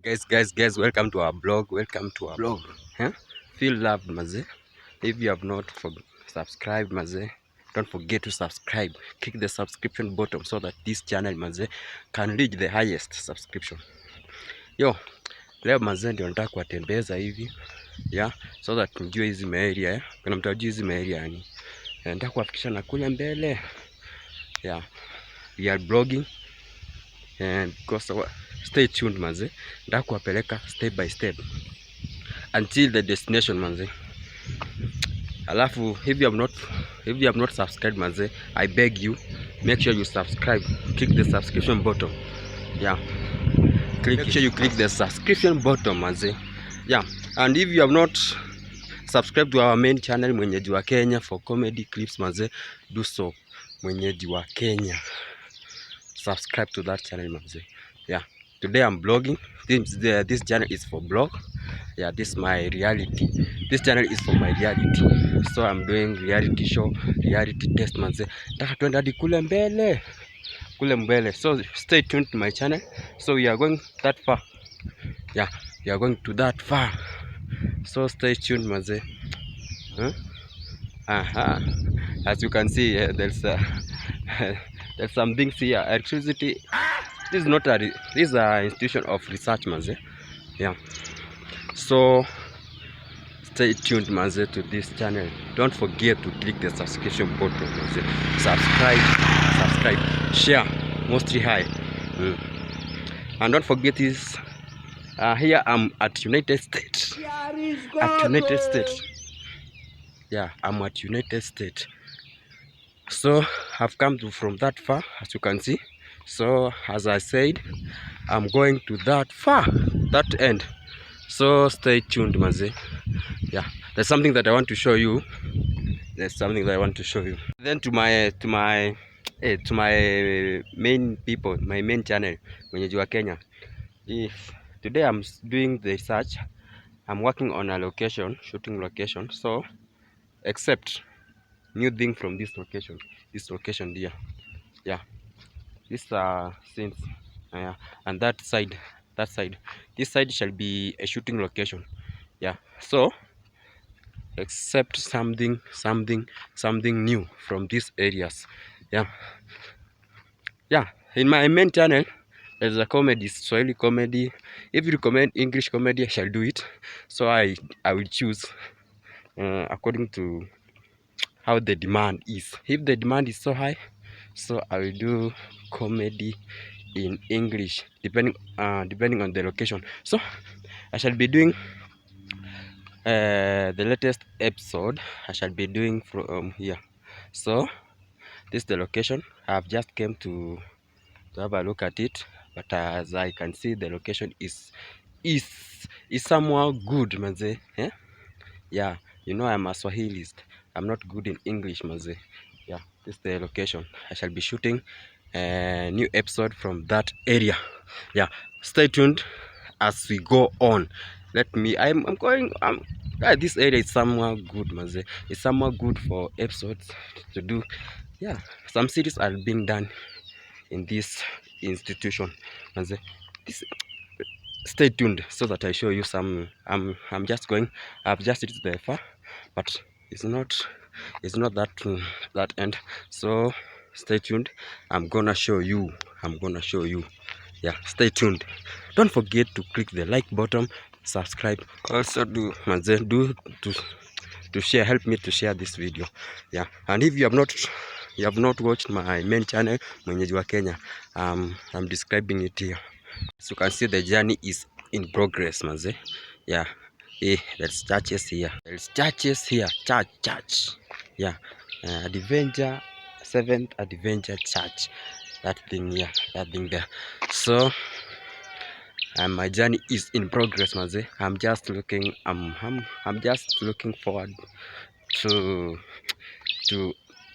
Guys, welcome to our blog. Huh? Feel loved, maze. If you have not subscribed, maze, don't forget to subscribe. Click the subscription button so that this channel, maze, can reach the highest subscription. Yo, leo maze ndio nataka kuwatembeza hivi. Yeah, so that mjue hizi area, yeah. Kuna mtu ajui hizi area yani. Nataka kuwafikisha na kule mbele. Yeah. We are blogging and stay tuned, maze. Nataka kuwapeleka step by step until the destination, manze. Alafu if you have not subscribed, manze, I beg you, make sure you subscribe. Click the subscription button. Yeah. Make sure you click the subscription button, manze. Yeah. And if you have not subscribed to our main channel, Mwenyeji wa Kenya, for comedy clips, manze, do so. Mwenyeji wa Kenya. Subscribe to that channel, manze. Yeah. Today I'm blogging. This channel is for blog. Yeah, this is my reality. This channel is for my reality. So I'm doing reality show, reality test, manze. Nataka tuende hadi kule mbele. So stay tuned to my channel. So we are going that far. Yeah, we are going to that far. So stay tuned, manze. As you can see, there's some things here. Electricity. This is an institution of research, manze. Yeah. So stay tuned, manze, to this channel. Don't forget to click the subscription button, manze. Subscribe, share, mostly high. And don't forget this. Here I'm at United States. Yeah, I'm at United States. So I've come from that far, as you can see. So as I said, I'm going to that far, that end. So stay tuned, manze. Yeah, there's something that I want to show you. Then to my main people, my main channel, Mwenyeji wa Kenya. If today I'm doing the research, I'm working on a location, shooting location. So accept new thing from this location. Here. Yeah. These are scenes. And that side. This side shall be a shooting location. Yeah. So accept something new from these areas. Yeah. In my main channel there's a comedy, Swahili comedy. If you recommend English comedy, I shall do it. So I will choose according to how the demand is. If the demand is so high, so I will do comedy in English, depending on the location. So I shall be doing the latest episode. I shall be doing from here. So this is the location. I've just came to have a look at it, but as I can see, the location is somehow good, manze. Yeah, you know I'm a Swahilist. I'm not good in English, manze. Yeah, this is the location. I shall be shooting a new episode from that area. Yeah, stay tuned as we go on. This area is somehow good, manze. It's somehow good for episodes to do. Yeah, some series are being done in this institution, manze. Stay tuned so that I show you some. I've just reached the far, but it's not that end. So stay tuned. I'm gonna show you. Yeah, stay tuned. Don't forget to click the like button, subscribe. Also to share. Help me to share this video. Yeah, and if you have not watched my main channel, Mwenyeji wa Kenya, I'm describing it here. So you can see the journey is in progress, manze. Yeah. There's churches here. Church. Yeah. Adventure, Seventh Adventure Church. That thing here. That thing there. So my journey is in progress, manze. I'm just looking forward to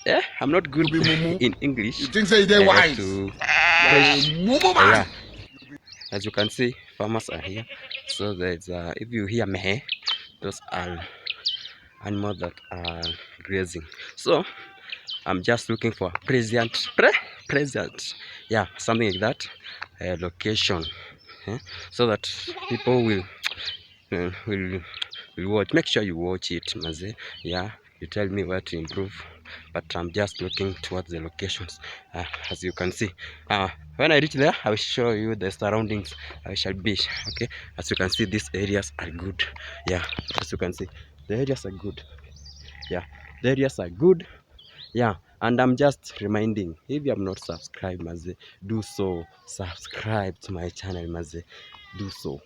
I'm not good in English. You think so they're wise? Yeah. As you can see, farmers are here. So there's if you hear meh, those are animals that are grazing. So I'm just looking for present. Yeah, something like that. Location. so that people will watch. Make sure you watch it, maze. Yeah, you tell me where to improve, but I'm just looking towards the locations. As you can see, when I reach there, I will show you the surroundings. I shall be okay. As you can see, these areas are good. Yeah, as you can see, the areas are good. Yeah, the areas are good. Yeah, and I'm just reminding, if you have not subscribed, maze, do so. Subscribe to my channel, maze. Do so.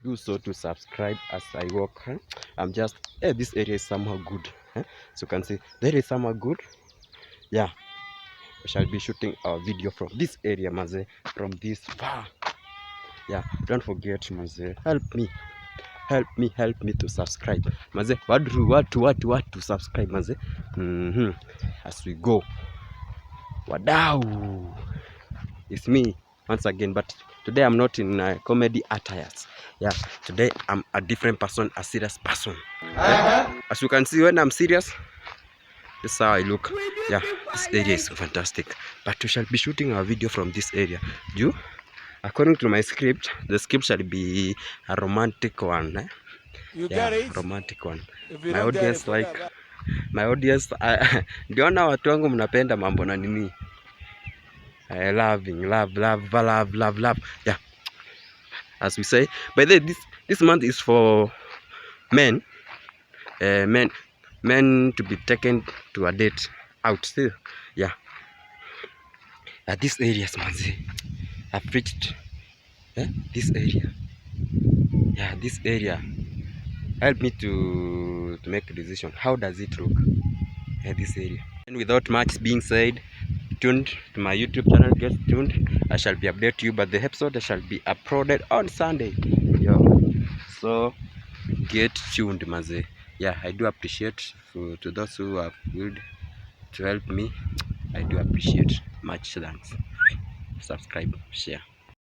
Do so to subscribe as I walk. I'm just this area is somehow good. So you can see there is somehow good. Yeah, we shall be shooting our video from this area, maze, from this far. Yeah, don't forget, maze, help me to subscribe, maze. What to subscribe, maze. As we go, wadau, it's me once again, but today I'm not in comedy attires. Yeah, today I'm a different person, a serious person. As you can see, when I'm serious, this is how I look. Yeah, this area is fantastic, but we shall be shooting our video from this area. According to my script, the script shall be a romantic one. Romantic one. My audience ndiona watu wangu mnapenda mambo na nini, love. Yeah, as we say. By the way, this month is for men, men to be taken to a date out still. Yeah, at this areas, manzi, I've reached this area. Yeah, this area help me to make a decision. How does it look at this area? And without much being said, tuned to my YouTube channel, get tuned. I shall be update you, but the episode shall be uploaded on Sunday. So get tuned, maze. Yeah, I do appreciate to those who have willed to help me. I do appreciate. Much thanks. Subscribe, share.